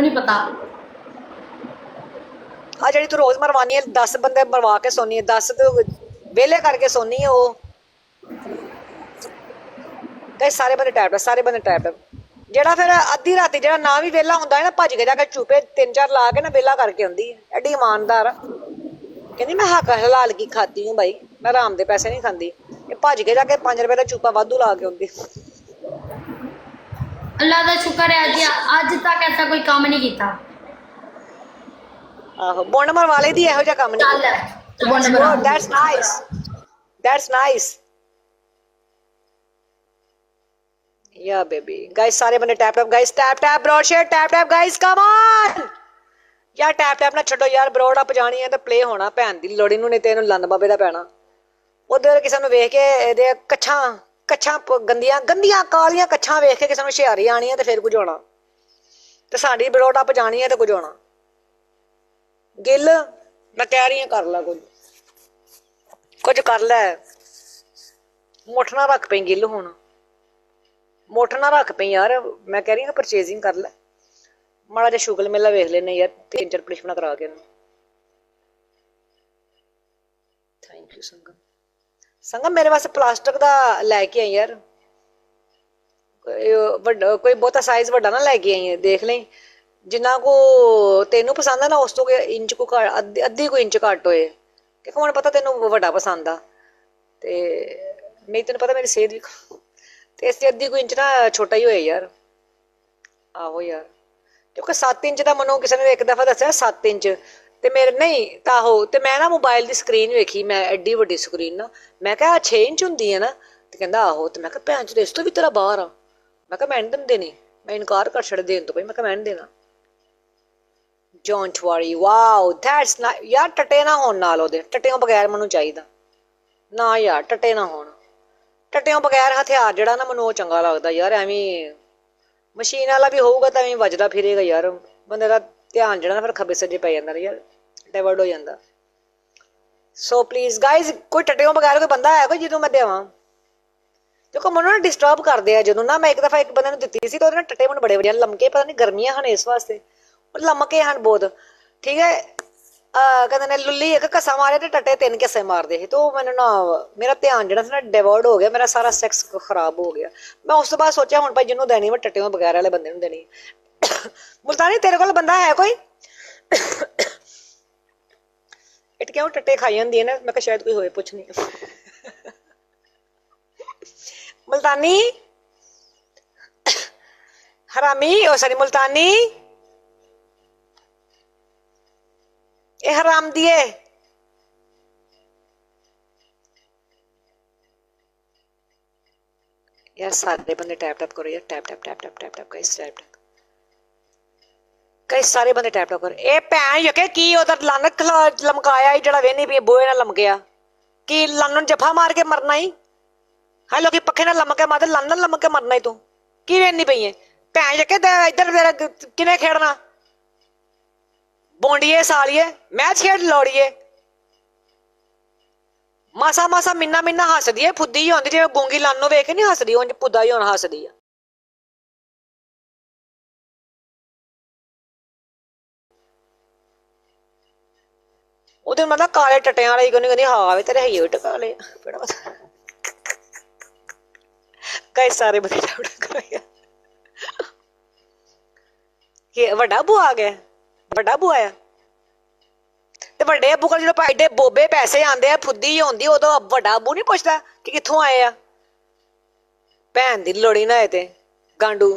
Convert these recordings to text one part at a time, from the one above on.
नहीं पता। ਆ ਜਿਹੜੀ ਤੂੰ ਰੋਜ਼ ਮਰਵਾਨੀ ਹੈ 10 ਬੰਦੇ ਮਰਵਾ ਕੇ ਸੋਨੀ ਹੈ 10 ਤੇ ਵਿਹਲੇ ਕਰਕੇ ਸੋਨੀ ਹੈ ਉਹ ਕਈ ਸਾਰੇ ਬੰਦੇ ਟੈਪ ਸਾਰੇ ਬੰਦੇ ਟੈਪ ਜਿਹੜਾ ਫਿਰ ਅੱਧੀ ਰਾਤੀ ਜਿਹੜਾ ਨਾ ਵੀ ਵਿਹਲਾ ਹੁੰਦਾ ਹੈ ਨਾ ਭੱਜ ਕੇ ਜਾ ਕੇ ਚੂਪੇ 3-4 ਲਾ ਕੇ ਨਾ ਵਿਹਲਾ ਕਰਕੇ ਆਉਂਦੀ ਹੈ ਐਡੀ ਇਮਾਨਦਾਰ ਆ ਕਹਿੰਦੀ ਮੈਂ ਹੱਕ ਹਲਾਲ ਕੀ ਖਾਤੀ ਹੂੰ ਬਾਈ ਮੈਂ ਆਰਾਮ ਦੇ ਪੈਸੇ ਨਹੀਂ ਖਾਂਦੀ ਇਹ ਭੱਜ ਕੇ ਜਾ ਕੇ 5 ਰੁਪਏ ਦਾ ਚੂਪਾ ਵਾਧੂ ਲਾ ਕੇ ਆਉਂਦੀ अल्लाह का शुक्र है अज तक ऐसा कोई काम नहीं किया। ਆਹੋ ਬੁੰਡ ਮਰਵਾ ਲਈ ਦੀ ਇਹੋ ਜਿਹਾ ਕੰਮ ਨਹੀਂ चल ਕੀਤਾ ਦੈਟਸ ਨਾਈਸ ਦੈਟਸ ਨਾਈਸ या बेबी गाइस सारे बंदे tap tap guys tap broad share tap guys come on यार टैप ना छड्डो यार ब्रॉड अप जानी है तो प्ले होना भैन दी लोड़ी नूं नहीं ते इहनूं लंद बाबे दा पैना उधर किसे नूं वेख के इहदे कच्छां गंदियां कालियां कच्छां वेख के किसे नूं हुशियारी आनी है ते फिर कुछ होना ते साडी ब्रॉड अप जानी है ते कुछ होना गिल मैं कह रही हां कर ला कुछ कर लै मुठ ना रख पई गिल हुण मुठ ना रख पई यार मैं कह रही हूँ परचेजिंग कर ले माड़ा जा शुगल मेला वेख लेने यार 3-4 पलिशमेंट करा के थैंक यू संगम संगम मेरे वास्ते प्लास्टिक दा लेके आई यार कोई बहुता साइज वड्डा ना लेके आई है देख लें जिन्ना को तेनू पसंद है ना उस तो इंच को अद्धी को इंच घट होए क्योंकि मैंने पता तेनू वड्डा पसंद आ ते नहीं तेन पता मेरी सेहत भी ਤੇ ਇਸ ਅੱਧੀ ਕੋਈ ਇੰਚ ਨਾ ਛੋਟਾ ਹੀ ਹੋਇਆ ਯਾਰ ਆਹੋ ਯਾਰ ਕਿਉਂਕਿ 7 ਇੰਚ ਦਾ ਮੈਨੂੰ ਕਿਸੇ ਨੇ ਇੱਕ ਦਫਾ ਦੱਸਿਆ 7 ਇੰਚ ਤੇ ਮੇਰੇ ਨਹੀਂ ਤਾਂ ਆਹੋ ਤੇ ਮੈਂ ਨਾ ਮੋਬਾਈਲ ਦੀ ਸਕਰੀਨ ਵੇਖੀ ਮੈਂ ਐਡੀ ਵੱਡੀ ਸਕਰੀਨ ਨਾ ਮੈਂ ਕਿਹਾ 6 ਇੰਚ ਹੁੰਦੀ ਹੈ ਨਾ ਤੇ ਕਹਿੰਦਾ ਆਹੋ ਤੇ ਮੈਂ ਕਿਹਾ ਭੈਣ ਚ ਇਸ ਤੋਂ ਵੀ ਤੇਰਾ ਬਾਹਰ ਆ ਮੈਂ ਕਿਹਾ ਮੈਂ ਨਹੀਂ ਦਿੰਦੇ ਨਹੀਂ ਮੈਂ ਇਨਕਾਰ ਕਰ ਛੱਡ ਦੇਣ ਤੋਂ ਬਈ ਮੈਂ ਕਿਹਾ ਮੈਂ ਨਹੀਂ ਦੇਣਾ ਡੋਂਟ ਵਰੀ ਵਾਓ ਦੈਟਸ ਯਾਰ ਟਟੇ ਨਾ ਹੋਣ ਨਾਲ ਉਹਦੇ ਟਟਿਆਂ ਬਗੈਰ ਮੈਨੂੰ ਚਾਹੀਦਾ ਨਾ ਯਾਰ ਟਟੇ ਨਾ ਹੋਣ ਟੱਟਿਆਂ ਬਗੈਰ ਹਥਿਆਰ ਜਿਹੜਾ ਨਾ ਮੈਨੂੰ ਉਹ ਚੰਗਾ ਲੱਗਦਾ ਯਾਰ ਐਵੇਂ ਮਸ਼ੀਨ ਵਾਲਾ ਵੀ ਹੋਊਗਾ ਤਾਂ ਐਵੇਂ ਵੱਜਦਾ ਫਿਰੇਗਾ ਯਾਰ ਬੰਦੇ ਦਾ ਧਿਆਨ ਜਿਹੜਾ ਨਾ ਫਿਰ ਖੱਬੇ ਸੱਜੇ ਪੈ ਜਾਂਦਾ ਯਾਰ ਡਾਇਵਰਟ ਹੋ ਜਾਂਦਾ ਸੋ ਪਲੀਜ਼ ਗਾਇਜ਼ ਕੋਈ ਟੱਟਿਆਂ ਬਗੈਰ ਕੋਈ ਬੰਦਾ ਹੈ ਕੋਈ ਜਿਹਨੂੰ ਮੈਂ ਦੇਵਾਂ ਕਿਉਂਕਿ ਮੈਨੂੰ ਨਾ ਡਿਸਟਰਬ ਕਰਦੇ ਆ ਜਦੋਂ ਨਾ ਮੈਂ ਇੱਕ ਦਫਾ ਇੱਕ ਬੰਦੇ ਨੂੰ ਦਿੱਤੀ ਸੀ ਤਾਂ ਉਹਦੇ ਨਾਲ ਟੱਟੇ ਮੈਨੂੰ ਬੜੇ ਵਧੀਆ ਲਮਕੇ ਪਤਾ ਨਹੀਂ ਗਰਮੀਆਂ ਹਨ ਇਸ ਵਾਸਤੇ ਉਹ ਲਮਕੇ ਹਨ ਬਹੁਤ ਠੀਕ ਹੈ ਕਹਿੰਦੇ ਨੇ ਲੁੱਲੀ ਇੱਕ ਘੱਸਾ ਮਾਰੇ ਤੇ ਟੱਟੇ 3 ਘੱਸੇ ਮਾਰਦੇ ਸੀ ਤੇ ਉਹ ਮੈਨੂੰ ਨਾ ਮੇਰਾ ਧਿਆਨ ਜਿਹੜਾ ਸੀ ਨਾ ਡਾਇਵਰਟ ਹੋ ਗਿਆ ਮੇਰਾ ਸਾਰਾ ਸੈਕਸ ਖਰਾਬ ਹੋ ਗਿਆ ਮੈਂ ਉਸ ਤੋਂ ਬਾਅਦ ਸੋਚਿਆ ਹੁਣ ਭਾਈ ਜਿਹਨੂੰ ਦੇਣੀ ਮੈਂ ਟੱਟਿਆਂ ਬਗੈਰ ਵਾਲੇ ਬੰਦੇ ਨੂੰ ਦੇਣੀ ਮੁਲਤਾਨੀ ਤੇਰੇ ਕੋਲ ਬੰਦਾ ਹੈ ਕੋਈ ਇਟ ਕਿਉਂ ਟੱਟੇ ਖਾਈ ਜਾਂਦੀ ਹੈ ਨਾ ਮੈਂ ਕਿਹਾ ਸ਼ਾਇਦ ਕੋਈ ਹੋਏ ਪੁੱਛ ਨਹੀਂ ਮੁਲਤਾਨੀ ਹਰਾਮੀ ਉਹ ਸਾਰੀ ਮੁਲਤਾਨੀ ਇਹ ਹਰਾਮ ਦੀਏ यार सारे बंदे टैप टैप करो यार tap tap tap tap tap tap guys tap tap guys सारे बंदे टैप टैप करो ए भैन यके की उधर लानत लमकाया ही जड़ा वेनी पी बोए ना लमकिया की लानन जफा मार के मरना ही हां लोग पखे ना लमके मारते लानन लमके मरना ही तू की वेनी पई है भैन यके इधर तेरा किने खेड़ना बोंडिए सालिए मैच खेड लोड़िए मासा मासा मिन्ना मिन्ना हसदी है फुद्दी ही होंदी जिवें गूंगी लानू वेख के नहीं हसदी उंज पुद्दा ही होना हसदी है ਉਹਦੇ ਮਤਲਬ ਕਾਲੇ ਟਟਿਆਂ ਵਾਲੀ ਕਹਿੰਦੀ ਹਾਂ ਵੇ ਤੇਰੇ ਹੈ ਟਕਾਲੇ ਬੜਾ ਪਤਾ ਕਈ ਸਾਰੇ ਬੰਦੇ ਟਕਾ ਕਿ ਵੱਡਾ ਬੂ ਆ ਗਿਆ ਵੱਡਾ ਬੂ ਆਇਆ ਤੇ ਵੱਡੇ ਅੱਬੂ ਕੋਲ ਜਦੋਂ ਐਡੇ ਬੋਬੇ ਪੈਸੇ ਆਉਂਦੇ ਆ ਫੁੱਦੀ ਹੁੰਦੀ ਉਦੋਂ ਵੱਡਾ ਅੱਬੂ ਨਹੀਂ ਪੁੱਛਦਾ ਕਿ ਕਿੱਥੋਂ ਆਏ ਆ ਭੈਣ ਦੀ ਲੋੜੀ ਨਾ ਤੇ ਗਾਂਡੂ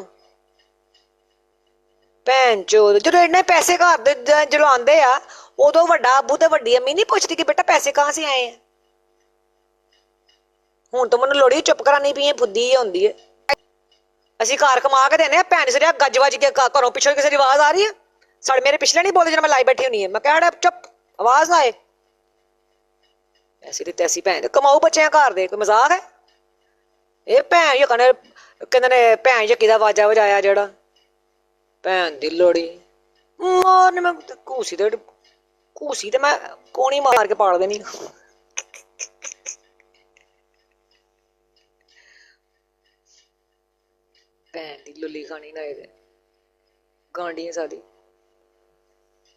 ਭੈਣ ਚੋਦ ਜਦੋਂ ਇੰਨੇ ਪੈਸੇ ਘਰ ਦੇ ਜਦੋਂ ਆਉਂਦੇ ਆ ਉਦੋਂ ਵੱਡਾ ਅੱਬੂ ਤੇ ਵੱਡੀ ਅੰਮੀ ਨਹੀਂ ਪੁੱਛਦੀ ਕਿ ਬੇਟਾ ਪੈਸੇ ਕਹਾਂ ਸੇ ਆਏ ਆ ਹੁਣ ਤਾਂ ਮੈਨੂੰ ਲੋੜੀ ਚੁੱਪ ਕਰਾਣੀ ਪਈ ਫੁੱਦੀ ਹੁੰਦੀ ਹੈ ਅਸੀਂ ਘਰ ਕਮਾ ਕੇ ਦੇਨੇ ਆ ਭੈਣ ਸਿਰਿਆ ਗੱਜ ਵੱਜ ਕੇ ਘਰੋਂ ਪਿੱਛੋਂ ਕਿਸੇ ਦੀ ਆਵਾਜ਼ ਆ ਰਹੀ ਹੈ ਸਾਡੇ ਮੇਰੇ ਪਿਛਲੇ ਨਹੀਂ ਬੋਲਦੇ ਜਦੋਂ ਮੈਂ ਲਾਈ ਬੈਠੀ ਹੁੰਦੀ ਹੈ ਮੈਂ ਕਹਿਣਾ ਚੁੱਪ ਆਵਾਜ਼ ਨਾ ਆਏ ਐਸੀ ਤੇ ਤੈਸੀ ਭੈਣ ਕਮਾਊ ਬੱਚਿਆਂ ਘਰ ਦੇ ਕੋਈ ਮਜ਼ਾਕ ਹੈ ਇਹ ਭੈਣ ਇਹ ਕਹਿੰਦੇ ਨੇ ਭੈਣ ਯਕੀ ਦਾ ਵਾਜਾ ਵਜਾਇਆ ਜਿਹੜਾ ਭੈਣ ਦੀ ਲੋੜੀ ਮਾਰਨੇ ਮੈਂ ਘੂਸੀ ਤੇ ਮੈਂ ਕੋਣੀ ਮਾਰ ਕੇ ਪਾੜ ਦੇਣੀ ਭੈਣ ਦੀ ਲੁੱਲੀ ਖਾਣੀ ਨਾ ਇਹਦੇ ਗਾਂਡੀ ਸਾਡੀ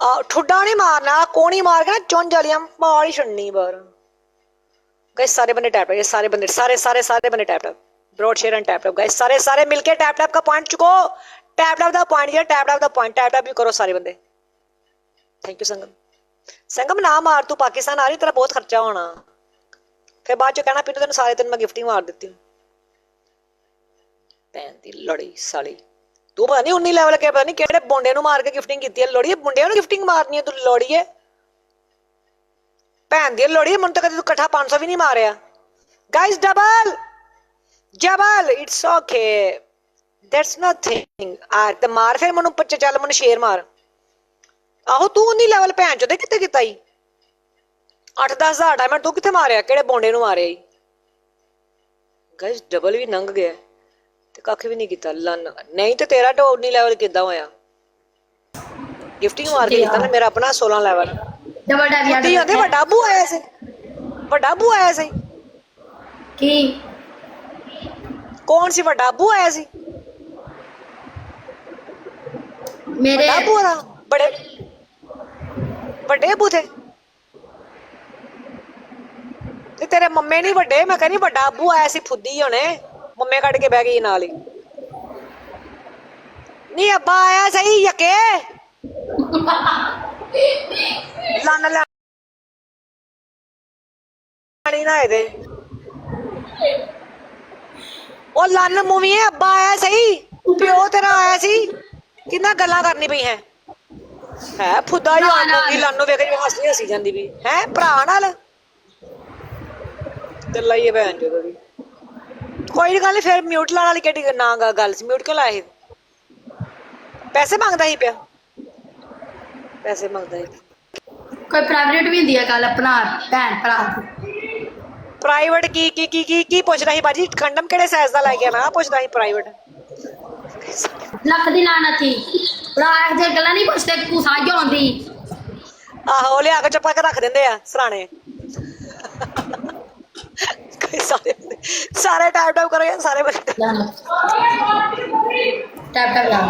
ਆ ਠੁੱਡਾ ਨਹੀਂ ਮਾਰਨਾ, ਕੋਣੀ ਮਾਰ ਕੇ ਨਾ ਚੁੰਝ ਵਾਲੀਆਂ ਮਾਰ ਹੀ ਛੱਡਣੀ ਬਾਹਰ। गाइस सारे बंदे टैप ये सारे बंदे सारे बंदे tap broad share and tap guys सारे मिलके टैप का पॉइंट चुको। टैप द पॉइंट यार, टैप द पॉइंट, टैप भी करो सारे बंदे। थैंक यू संगम ना मार, तू पाकिस्तान आ रही तेरा बहुत खर्चा होना, फिर बाद चो कहना पीनू तेन सारे दिन मैं गिफ्टिंग मार देती हूँ। भैन दी लड़ी साली, तू पता नहीं 19 लेवल के पता नहीं केड़े बोंडे नू मार के गिफ्टिंग की है। लोड़ी मुंडिया नू गिफ्टिंग मारनी है तू, लोड़ी है भैन दी लोड़ी। मन तो कभी तू कट्ठा 500 भी नहीं मारिया। गाइस डबल जबल इट्स ओके दैट्स नथिंग। आ ते मार फिर मनु पच्चे चल मनु शेर मार। आहो तू 19 लेवल भैन चोदे किते किता ही 8-10 हज़ार डायमंड तू किथे मारिया, केड़े बोंडे नू मारिया ही। गाइस डबल भी लंघ गया ते कख भी नहीं कीता लन, नहीं ते तेरा तो 19 लेवल किदा होया। गिफ्टिंग मार के कीता ना मेरा अपना 16 लेवल। डबल टैप याद ती आंदे वड्डा बू आया सी, वड्डा बू आया सी की कौन सी वड्डा बू आया सी मेरे वड्डा बू था, बड़े बड़े बू थे ते तेरे मम्मे नहीं वड्डे। मैं कहनी वड्डा बू आया सी फुद्दी होने, मम्मे कट के बह गई नाल ही। नहीं अब्बा आया सही यके लन लानी ना दे ओ लन मूवी है। अब्बा आया सही, प्यो तेरा आया सी, किन्ना गल्लां करनी पई है फुद्दा ही आंदी लानू वेख के हंसी हंसी जांदी भी है भरा नाल ते लाइए भैन जो दी। कोई गल नहीं, फिर म्यूट लाने वाली केड़ी ना गल सी, म्यूट क्यों लाए? पैसे मांगदा ही पिया, पैसे मांगदा ही। कोई प्राइवेट भी होंदी है गल अपना भैन भरा प्राइवेट की पुछदा ही बाजी? कंडम केड़े साइज दा लेके आना पुछदा ही प्राइवेट। लख दी लाना थी बड़ा एक जे गल्ला नहीं पुछदे कुसा होंदी। आहो लिया के चप्पा के रख देंदे आ सराणे। सारे टैप टैप करो यार, सारे बंदे टैप टैप ला।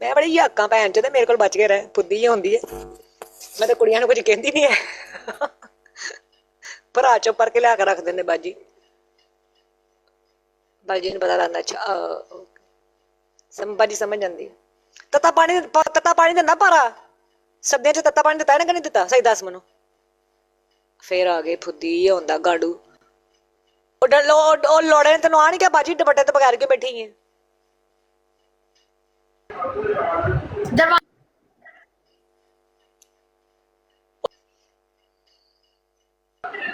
मैं बड़ी याकां भैन चो ते मेरे कोल बच के रह, फुद्दी ही होंदी है। मैं तो कुड़ियां नूं कुछ कहंदी नहीं है। भरा चुप करके लिया के रख देंदे बाजी। बाजी नूं पता लगदा अच्छा बाजी समझ जांदी। तत्ता पानी दिंदा पारा सर्दियां च, तत्ता पानी दित्ता इहने कि नहीं दित्ता सही दस मैनूं। फिर आ गए फुद्दी ही होंदा गाड़ू। ओ लोड़े ने तैनूं आ नहीं क्या बाजी दुपट्टे तो बगैर क्यों बैठी है?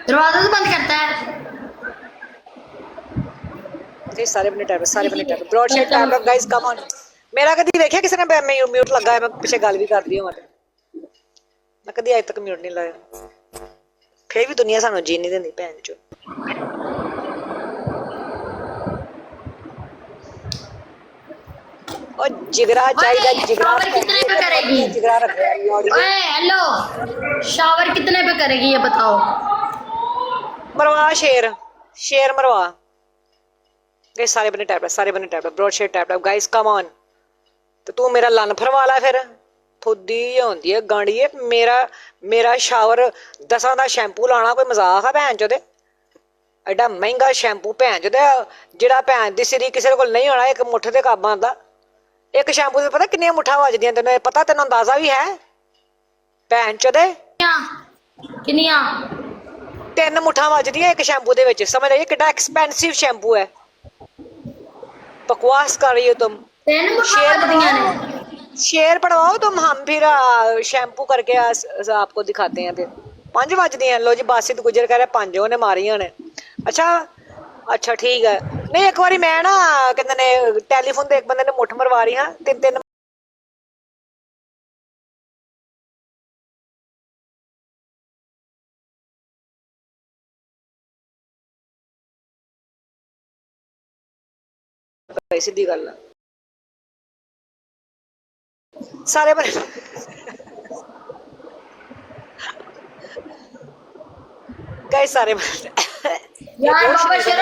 दरवाजा तो बंद करता है। सारे बने tap broad share tap guys come on. मेरा कदी देखिया किसी ने म्यूट लगा है? मैं पीछे गल भी करदी हूं, मैं कदी अज तक म्यूट नहीं लाया। फिर भी दुनिया सानू जीन नहीं देंदी भैन चो। ओ जिगरा चाहिए जिगरा। शावर कितने पे करेगी? जिगरा रख ओए हेलो, शावर कितने पे करेगी ये बताओ? मरवा शेर मरवा। गाइस सारे बने tap broad share tap guys come on. तो तू मेरा लन फरवा ला फिर, फुद्दी होंदी है गांडी है। मेरा शावर 10 दा शैंपू लाना कोई मजाक है भैन चो दे? एडा महंगा शैंपू भैन चो दे जेड़ा भैन दी सिरी किसी कोल नहीं होना, एक मुठ दे कब आंदा। एक शैंपू दे पता किन्नियां मुठा वजदियां तेनों पता? तेनों अंदाजा भी है भैन चो दे? किन्नियां 3 मुठा वजदियां एक शैंपू दे विच। समझ रही कितना एक्सपेंसिव शैंपू है? बकवास कर रही हो तुम। शेर पड़वाओ तुम, हम फिर शैम्पू करके आपको दिखाते हैं। फिर 5 बजदी हैं। लो जी बासित गुजर कह रहे 5 उन्हें मारियां ने। अच्छा ठीक है। नहीं एक बारी मैं ना कहते ने टेलीफोन ते एक बंदे ने मुठ मरवा रही हाँ 3 सीधी गल है। सारे बने गाइस सारे बने यार बाबा